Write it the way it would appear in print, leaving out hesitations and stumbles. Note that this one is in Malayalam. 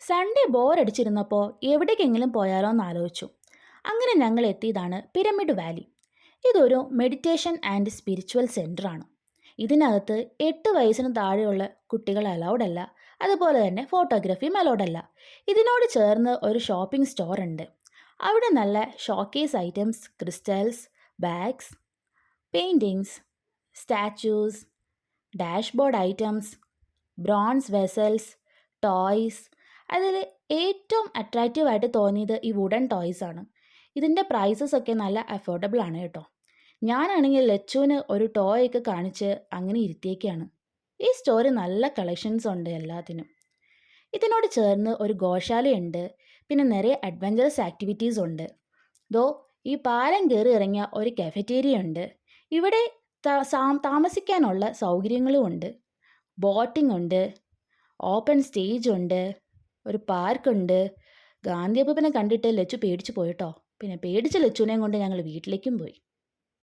സൺഡേ ബോറടിച്ചിരുന്നപ്പോൾ എവിടേക്കെങ്കിലും പോയാലോ എന്ന് ആലോചിച്ചു. അങ്ങനെ ഞങ്ങൾ എത്തിയതാണ് പിരമിഡ് വാലി. ഇതൊരു മെഡിറ്റേഷൻ ആൻഡ് സ്പിരിച്വൽ സെൻ്ററാണ്. ഇതിനകത്ത് 8 വയസ്സിന് താഴെയുള്ള കുട്ടികൾ അലൗഡ് അല്ല. അതുപോലെ തന്നെ ഫോട്ടോഗ്രാഫിയും അലൗഡ് അല്ല. ഇതിനോട് ചേർന്ന് ഒരു ഷോപ്പിംഗ് സ്റ്റോർ ഉണ്ട്. അവിടെ നല്ല showcase items, crystals, bags, paintings, statues, dashboard items, bronze vessels, toys. അതിൽ ഏറ്റവും അട്രാക്റ്റീവായിട്ട് തോന്നിയത് ഈ വുഡൻ ടോയ്സ് ആണ്. ഇതിൻ്റെ പ്രൈസസ് ഒക്കെ നല്ല അഫോർഡബിൾ ആണ് കേട്ടോ. ഞാനാണെങ്കിൽ ലച്ചുവിന് ഒരു ടോയ് ഒക്കെ കാണിച്ച് അങ്ങനെ ഇരുത്തിയേക്കാണ്. ഈ സ്റ്റോറിൽ നല്ല കളക്ഷൻസ് ഉണ്ട് എല്ലാത്തിനും. ഇതിനോട് ചേർന്ന് ഒരു ഗോശാലയുണ്ട്. പിന്നെ നിറയെ അഡ്വഞ്ചറസ് ആക്ടിവിറ്റീസ് ഉണ്ട്. ദോ ഈ പാലം കയറി ഇറങ്ങിയ ഒരു കഫറ്റേരിയ ഉണ്ട്. ഇവിടെ താമസിക്കാനുള്ള സൗകര്യങ്ങളും ഉണ്ട്. ബോട്ടിംഗ് ഉണ്ട്, ഓപ്പൺ സ്റ്റേജ് ഉണ്ട്, ഒരു പാർക്കുണ്ട്. ഗാന്ധി അപ്പൂപ്പനെ കണ്ടിട്ട് ലച്ചു പേടിച്ച് പോയിട്ടോ. പിന്നെ പേടിച്ച ലച്ചുവിനെയും കൊണ്ട് ഞങ്ങൾ വീട്ടിലേക്കും പോയി.